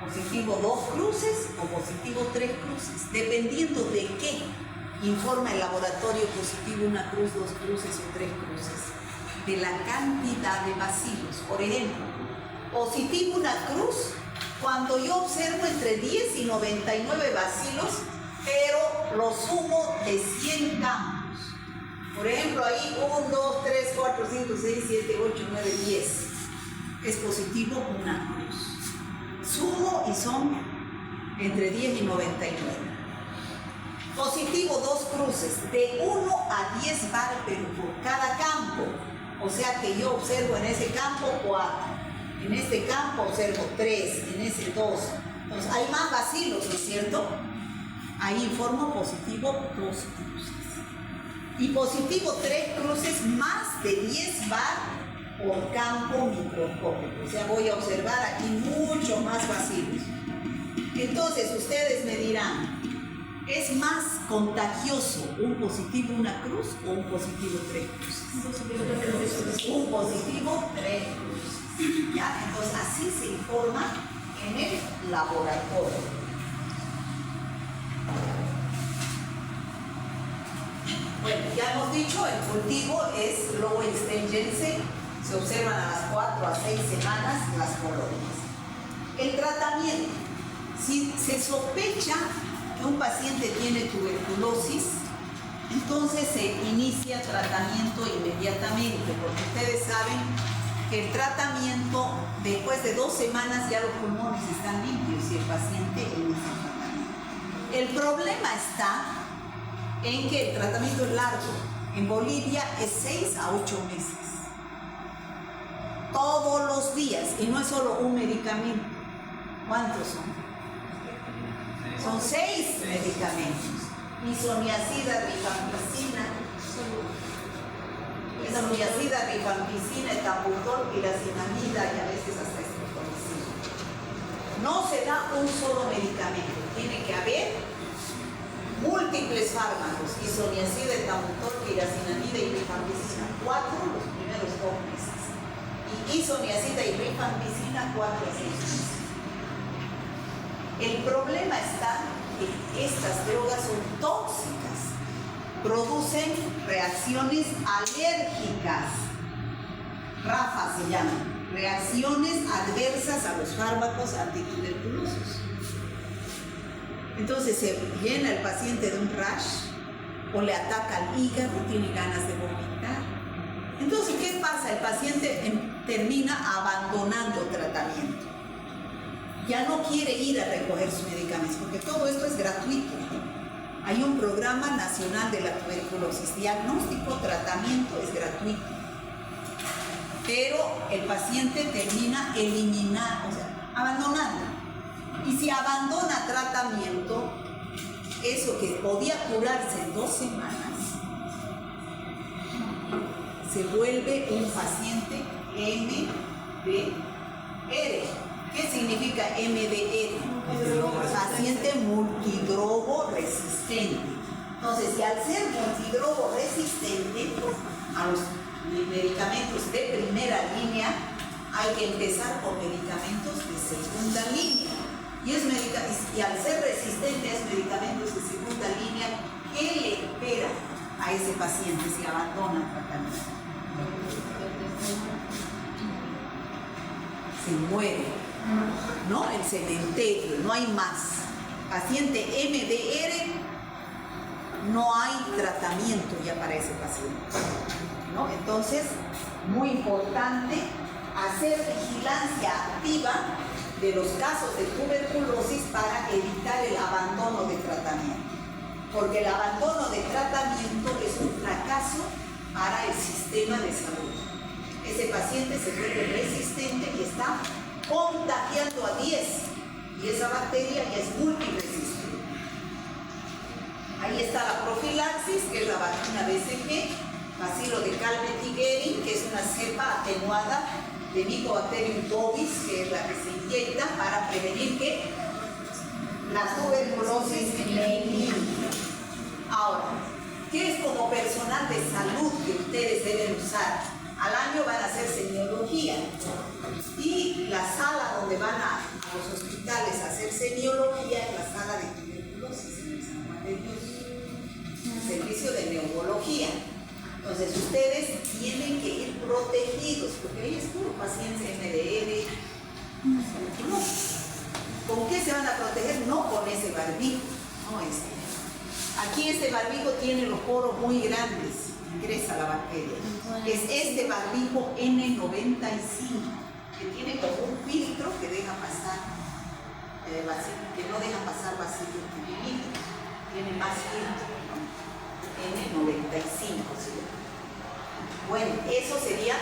positivo 2 cruces o positivo 3 cruces, dependiendo de qué informa el laboratorio positivo una cruz, 2 cruces o 3 cruces, de la cantidad de bacilos. Por ejemplo, positivo una cruz, cuando yo observo entre 10 y 99 bacilos, pero lo sumo de 100 campos. Por ejemplo, ahí 1, 2, 3, 4, 5, 6, 7, 8, 9, 10. Es positivo una cruz. Sumo y son entre 10 y 99. Positivo 2 cruces, de 1 a 10 vale, pero por cada campo. O sea que yo observo en ese campo 4. En este campo observo 3, en ese 2. Entonces hay más bacilos, ¿no es cierto? Ahí informo positivo 2 cruces. Y positivo 3 cruces, más de 10 bar por campo microscópico. O sea, voy a observar aquí mucho más bacilos. Entonces ustedes me dirán, ¿es más contagioso un positivo una cruz o un positivo 3 cruces? Un positivo 3 cruces. ¿Ya? Entonces así se informa en el laboratorio. Bueno, ya hemos dicho, el cultivo es Lowenstein-Jensen, Se observan a las 4 a 6 semanas las colonias. El tratamiento. Si se sospecha que un paciente tiene tuberculosis, entonces se inicia tratamiento inmediatamente, porque ustedes saben que el tratamiento, después de 2 semanas ya los pulmones están limpios y el paciente inicia el tratamiento. El problema está en que el tratamiento es largo. En Bolivia es 6 a 8 meses. Todos los días, y no es solo un medicamento. ¿Cuántos son? Son 6 medicamentos. Isoniazida, rifampicina, etambutol, piracinamida y a veces hasta estreptomicina. No se da un solo medicamento, tiene que haber múltiples fármacos: isoniazida, etambutol, piracinamida y rifampicina, 4 los primeros 2 meses. Y isoniazida y rifampicina 4 a 6 meses. El problema está que estas drogas son tóxicas, producen reacciones alérgicas, RAFA se llaman, reacciones adversas a los fármacos antituberculosos. Entonces se llena el paciente de un rash, o le ataca el hígado, tiene ganas de vomitar. Entonces, ¿qué pasa? El paciente termina abandonando el tratamiento. Ya no quiere ir a recoger sus medicamentos, porque todo esto es gratuito. Hay un programa nacional de la tuberculosis, diagnóstico, tratamiento es gratuito. Pero el paciente termina eliminando, o sea, abandonando. Y si abandona tratamiento, eso que podía curarse en 2 semanas, se vuelve un paciente MDR. ¿Qué significa MDR? Paciente multidrogo resistente. Entonces, si al ser multidrogo resistente a los medicamentos de primera línea, hay que empezar con medicamentos de segunda línea. Y al ser resistente a esos medicamentos de segunda línea, ¿qué le espera a ese paciente si abandona el tratamiento? Se muere, ¿no? El cementerio, no hay más. Paciente MDR, no hay tratamiento ya para ese paciente, ¿no? Entonces, muy importante hacer vigilancia activa de los casos de tuberculosis para evitar el abandono de tratamiento. Porque el abandono de tratamiento es un fracaso para el sistema de salud. Ese paciente se vuelve resistente y está contagiando a 10, y esa bacteria ya es multiresistente. Ahí está la profilaxis, que es la vacuna BCG, bacilo de Calmette-Guerin, que es una cepa atenuada de Mycobacterium bovis, que es la que se inyecta para prevenir que la tuberculosis elimine. Ahora, ¿qué es como personal de salud que ustedes deben usar? Al año van a hacer semiología, y la sala donde van a los hospitales a hacer semiología es la sala de tuberculosis en el San Juan de Dios, el servicio de neumología. Entonces ustedes tienen que ir protegidos, porque ahí es puro paciente MDR. No. ¿Con qué se van a proteger? No con ese barbijo, no este. Aquí este barbijo tiene los poros muy grandes, ingresa la bacteria. Es este barbijo N95, que tiene como un filtro que deja pasar, que no deja pasar bacillus tuberculosis, tiene más filtro, ¿no? N95 se llama. Bueno, eso sería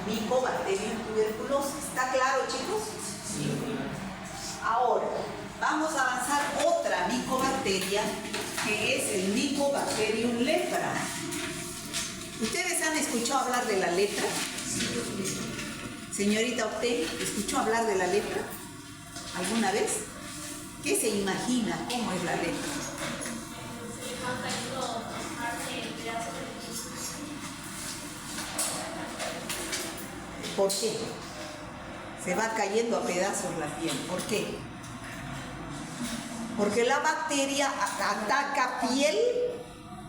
Mycobacterium tuberculosis. ¿Está claro, chicos? Sí. Ahora, vamos a avanzar otra micobacteria, que es el Mycobacterium lepra. ¿Ustedes han escuchado hablar de la lepra? Sí. Señorita Octavio, ¿escuchó hablar de la lepra alguna vez? ¿Qué se imagina? ¿Cómo es la lepra? ¿Por qué? Se va cayendo a pedazos la piel. ¿Por qué? Porque la bacteria ataca piel,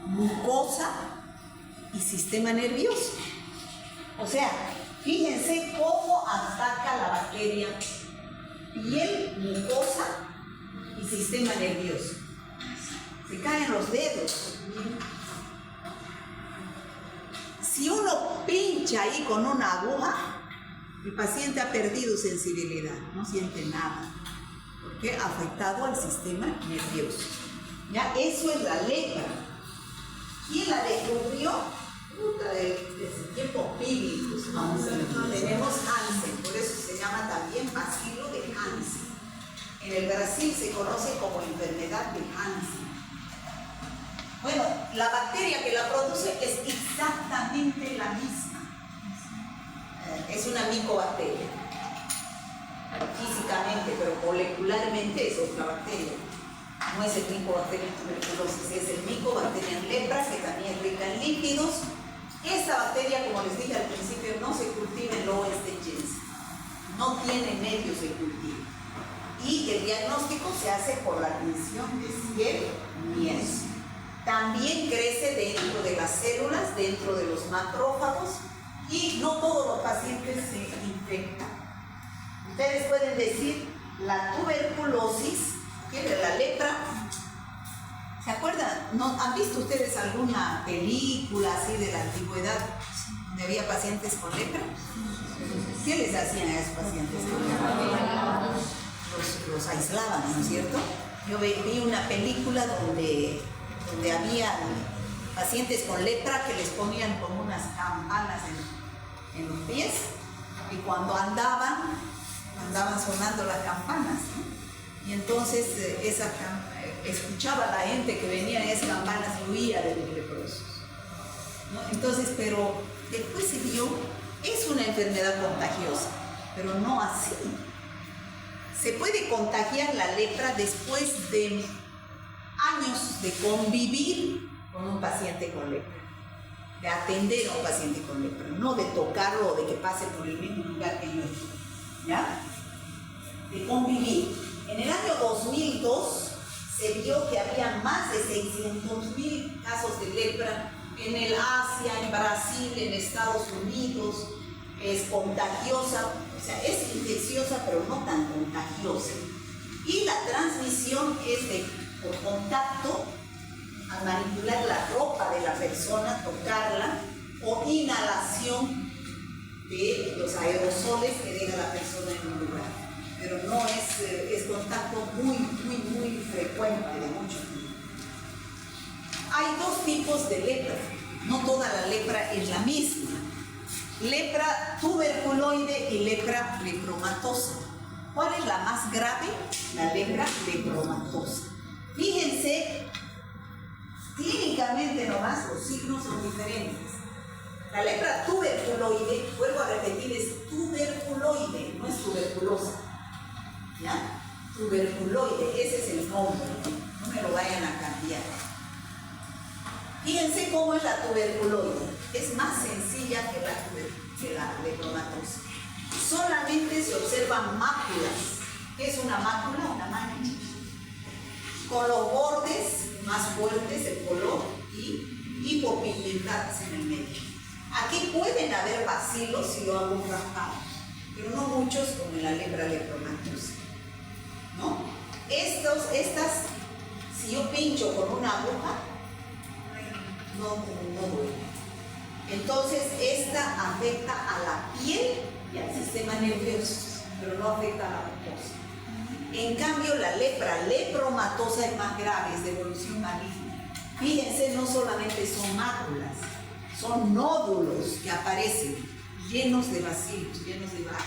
mucosa y sistema nervioso. O sea, Fíjense cómo ataca la bacteria piel, mucosa y sistema nervioso. Se caen los dedos. Si uno pincha ahí con una aguja, el paciente ha perdido sensibilidad, no siente nada, porque ha afectado al sistema nervioso. ¿Ya? Eso es la lepra. ¿Quién la descubrió? Desde tiempos bíblicos. Tenemos Hansen, por eso se llama también bacilo de Hansen. En el Brasil se conoce como enfermedad de Hansen. Bueno, la bacteria que la produce es exactamente la misma. Es una micobacteria. Físicamente, pero molecularmente es otra bacteria. No es el micobacterium tuberculosis, es el micobacterium lepra, que también es rica en lípidos. Esta bacteria, como les dije al principio, no se cultiva en el oeste Jensen. No tiene medios de cultivo. Y el diagnóstico se hace por la admisión de cielo miel. También crece dentro de las células, dentro de los macrófagos, y no todos los pacientes se infectan. Ustedes pueden decir la tuberculosis, que es la lepra. ¿Se acuerdan? ¿No? ¿Han visto ustedes alguna película así de la antigüedad donde había pacientes con lepra? ¿Qué les hacían a esos pacientes con lepra? Los aislaban, ¿no es cierto? Yo vi una película donde había pacientes con lepra que les ponían como unas campanas en los pies, y cuando andaban sonando las campanas, ¿no? Y entonces escuchaba a la gente que venía en esas campanas y huía de los leprosos, ¿no? Entonces, pero después se vio, es una enfermedad contagiosa, pero no así. Se puede contagiar la lepra después de años de convivir con un paciente con lepra, de atender a un paciente con lepra, no de tocarlo o de que pase por el mismo lugar que yo estoy, ¿ya? De convivir. En el año 2002 se vio que había más de 600,000 casos de lepra en el Asia, en Brasil, en Estados Unidos. Es contagiosa, o sea, es infecciosa, pero no tan contagiosa. Y la transmisión es por contacto, al manipular la ropa de la persona, tocarla, o inhalación de los aerosoles que deja la persona en un lugar. Pero no es contacto muy frecuente de mucho tiempo. Hay dos tipos de lepra, no toda la lepra es la misma. Lepra tuberculoide y lepra lepromatosa. ¿Cuál es la más grave? La lepra lepromatosa. Fíjense, clínicamente nomás los signos son diferentes. La lepra tuberculoide, vuelvo a repetir, es tuberculoide, no es tuberculosa. ¿Ya? Tuberculoide, ese es el nombre, no me lo vayan a cambiar. Fíjense cómo es la tuberculoide. Es más sencilla que la lepromatosa. Solamente se observan máculas. ¿Qué es una mácula? Una mancha. Con los bordes más fuertes, el color, y hipopigmentadas en el medio. Aquí pueden haber bacilos si yo hago un raspado, pero no muchos como en la lepra lepromatosa, ¿no? Si yo pincho con una aguja, no duele. Entonces, esta afecta a la piel y al sistema nervioso, pero no afecta a la mucosa. En cambio, la lepra lepromatosa es más grave, es de evolución maligna. Fíjense, no solamente son máculas, son nódulos que aparecen llenos de bacilos, llenos de barro,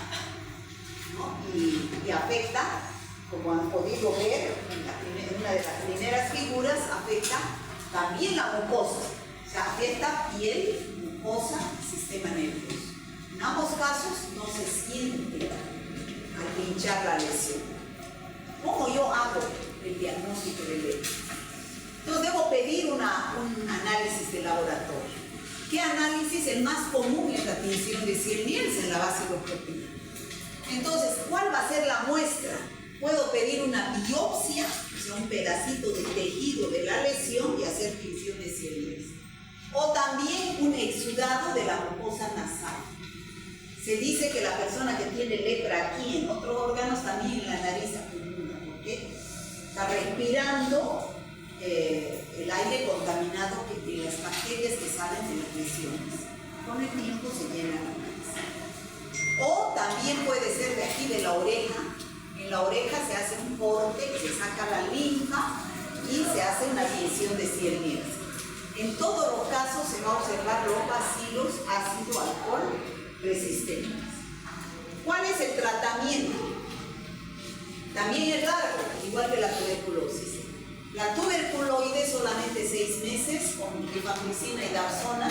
¿no? Y afecta, como han podido ver en una de las primeras figuras, afecta también la mucosa. O sea, afecta piel, mucosa, sistema nervioso. En ambos casos no se siente al pinchar la lesión. ¿Cómo yo hago el diagnóstico de lepra? Entonces debo pedir un análisis de laboratorio. ¿Qué análisis? El más común es la tinción de Ciel-Nielsen, la vaciloscopía. Entonces, ¿cuál va a ser la muestra? Puedo pedir una biopsia, o sea, un pedacito de tejido de la lesión y hacer tinción de Ciel-Nielsen. O también un exudado de la mucosa nasal. Se dice que la persona que tiene lepra aquí en otros órganos, también en la nariz acumula, porque está respirando el aire contaminado de las bacterias que salen de las lesiones. Con el tiempo se llena la nariz. O también puede ser de aquí de la oreja. En la oreja se hace un corte, se saca la linfa y se hace una inyección de ciernias. En todos los casos se va a observar los bacilos ácido alcohol resistentes. ¿Cuál es el tratamiento? También es largo, igual que la tuberculosis. La tuberculoide solamente 6 meses con rifampicina y dapsona,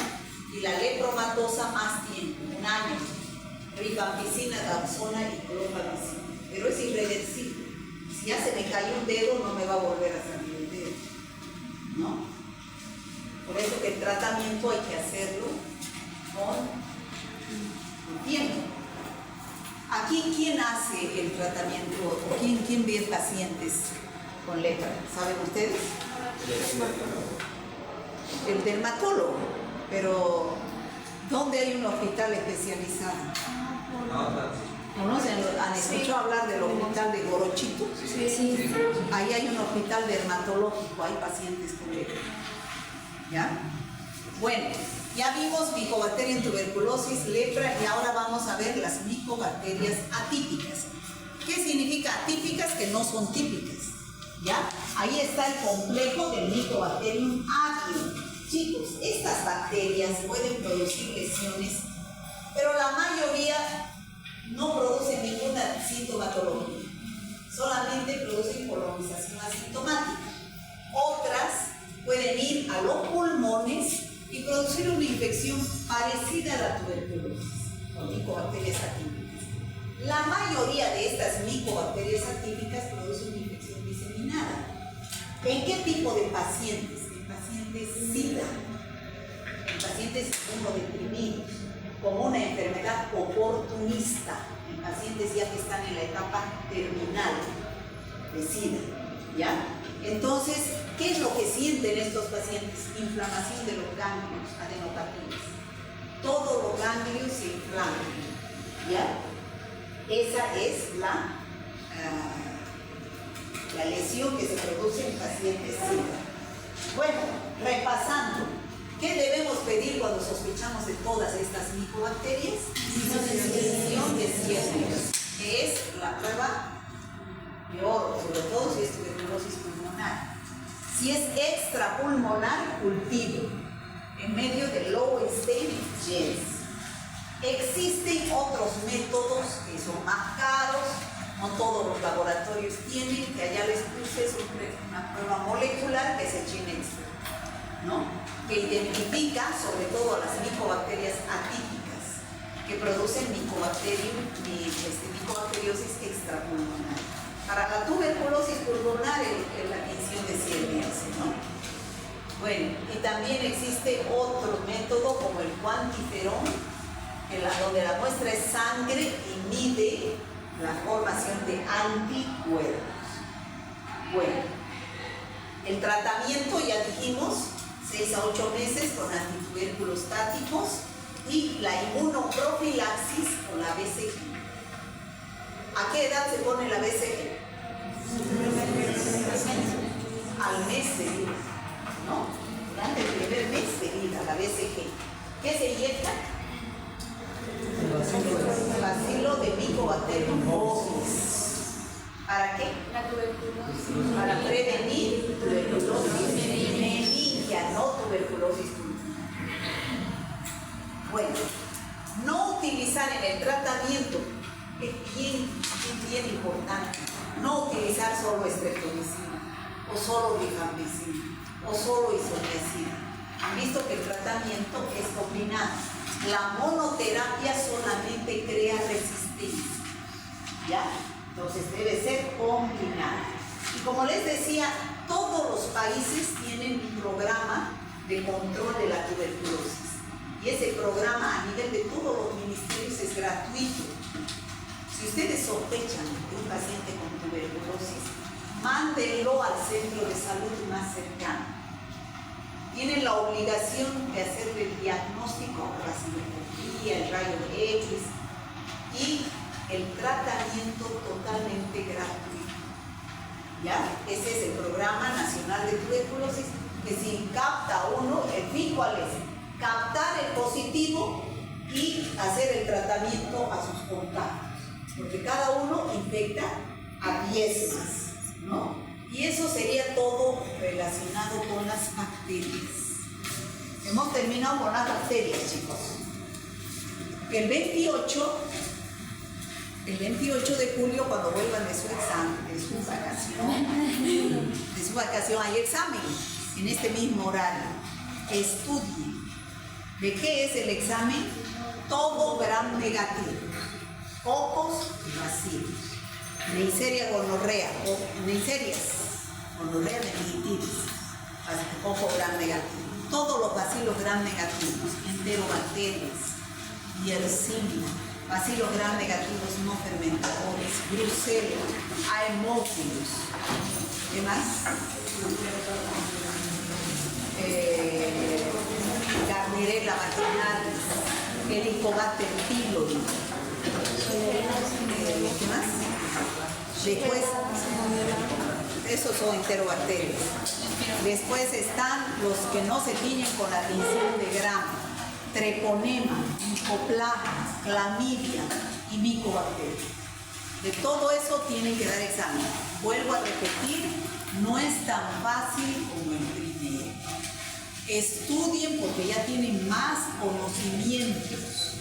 y la lepromatosa más tiempo, 1 año. Rifampicina, dapsona y clofamicina. Pero es irreversible. Si ya se me cayó un dedo, no me va a volver a salir el dedo. ¿No? Por eso que el tratamiento hay que hacerlo con tiempo. Aquí, ¿quién hace el tratamiento? ¿O quién ve pacientes con lepra? ¿Saben ustedes? El dermatólogo. Pero, ¿dónde hay un hospital especializado? ¿Conocen? ¿Han escuchado hablar del hospital de Gorochito? Sí. Ahí hay un hospital dermatológico, hay pacientes con lepra. ¿Ya? Bueno, ya vimos micobacteria en tuberculosis, lepra, y ahora vamos a ver las micobacterias atípicas. ¿Qué significa atípicas? Que no son típicas. ¿Ya? Ahí está el complejo del Mycobacterium avium. Chicos, estas bacterias pueden producir lesiones, pero la mayoría no producen ninguna sintomatología, solamente producen colonización asintomática. Otras pueden ir a los pulmones y producir una infección parecida a la tuberculosis, con micobacterias atípicas. La mayoría de estas micobacterias atípicas producen una infección diseminada. ¿En qué tipo de pacientes? En pacientes SIDA, en pacientes inmunodeprimidos, con una enfermedad oportunista, en pacientes ya que están en la etapa terminal de SIDA, ¿ya? Entonces, ¿qué es lo que sienten estos pacientes? Inflamación de los ganglios adenopatíes. Todos los ganglios se inflaman, ¿ya? Esa es la lesión que se produce en pacientes SIDA. Bueno, repasando, ¿qué debemos pedir cuando sospechamos de todas estas micobacterias? Inyección de ciernios, que es la prueba de oro, sobre todo si es tuberculosis pulmonar. Si es extrapulmonar, cultivo, en medio de low stage gens. Existen otros métodos que son más caros, no todos los laboratorios tienen, que allá les puse una prueba molecular que es el GeneXpert, ¿no? Que identifica sobre todo a las micobacterias atípicas que producen micobacteriosis extrapulmonar. Para la tuberculosis pulmonar, la tinción de ciernias, ¿no? Bueno, y también existe otro método como el cuantiferón, donde la muestra es sangre y mide la formación de anticuerpos. Bueno, el tratamiento ya dijimos, 6 a 8 meses con antitubérculos estáticos y la inmunoprofilaxis con la BCG. ¿A qué edad se pone la BCG? Al mes de vida, ¿no? Durante el primer mes de vida, la BCG. ¿Qué se inyecta? Bacilo de Mycobacterium bovis. ¿Para qué? La tuberculosis. Para prevenir tuberculosis meningia, no tuberculosis pulmonar. Bueno, no utilizar en el tratamiento es bien importante. No utilizar solo streptomicina, o solo rifampicina, o solo isoniazida. Han visto que el tratamiento es combinado. La monoterapia solamente crea resistencia, ¿ya? Entonces debe ser combinada. Y como les decía, todos los países tienen un programa de control de la tuberculosis. Y ese programa a nivel de todos los ministerios es gratuito. Si ustedes sospechan de un paciente con tuberculosis, mándenlo al centro de salud más cercano. Tienen la obligación de hacerle el diagnóstico, la cirugía, el rayo X, y el tratamiento totalmente gratuito. ¿Ya? Ese es el Programa Nacional de Tuberculosis, que si capta uno, el fin cuál es, captar el positivo y hacer el tratamiento a sus contactos, porque cada uno infecta a 10 más, ¿no? Y eso sería todo relacionado con las bacterias. Hemos terminado con las bacterias, chicos. El 28 de julio, cuando vuelvan de su examen, de su vacación, hay examen en este mismo horario. Estudien. ¿De qué es el examen? Todo gram negativo. Cocos y bacilos. Neisseria gonorrea, Neisserias, gonorrea meningitis, coco gram negativo. Todos los bacilos gram negativos, enterobacterias, Yersinia, bacilos gram negativos no fermentadores, Brucella, Haemophilus. ¿Qué más? Gardnerella vaginalis, Helicobacter pylori. ¿Qué más? Después, esos son enterobacterias. Después están los que no se tiñen con la tinción de Gram: treponema, micoplasma, clamidia y micobacterias. De todo eso tienen que dar examen. Vuelvo a repetir, no es tan fácil como el primero. Estudien porque ya tienen más conocimientos.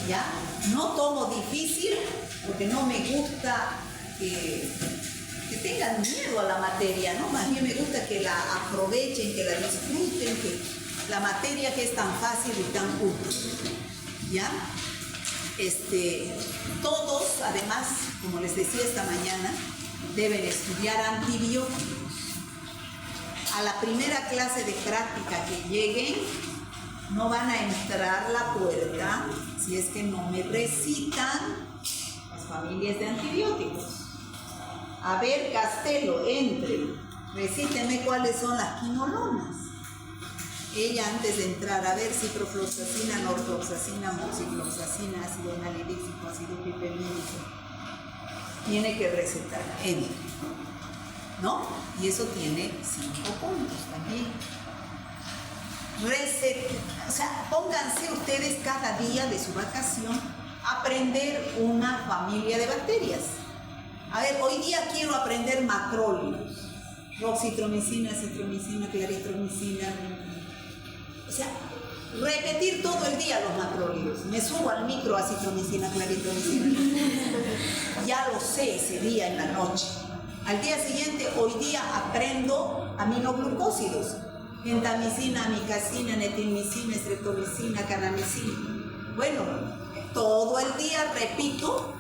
¿Ya? No tomo difícil porque no me gusta que tengan miedo a la materia, ¿no? Más bien me gusta que la aprovechen, que la disfruten, que la materia que es tan fácil y tan útil. ¿Ya? Todos, además, como les decía esta mañana, deben estudiar antibióticos. A la primera clase de práctica que lleguen, no van a entrar la puerta si es que no me recitan las familias de antibióticos. A ver, Castelo, entre, recíteme cuáles son las quinolonas. Ella, antes de entrar, a ver, ciprofloxacina, norfloxacina, moxifloxacina, ácido nalidíxico, ácido piperínico, tiene que recetar, entre, ¿no? Y eso tiene 5 puntos también. O sea, pónganse ustedes cada día de su vacación a aprender una familia de bacterias. A ver, hoy día quiero aprender macrólidos. Roxitromicina, citromicina, claritromicina. O sea, repetir todo el día los macrólidos. Me subo al micro acitromicina, claritromicina. Ya lo sé ese día en la noche. Al día siguiente, hoy día aprendo aminoglucósidos. Gentamicina, amicacina, netilmicina, streptomicina, canamicina. Bueno, todo el día repito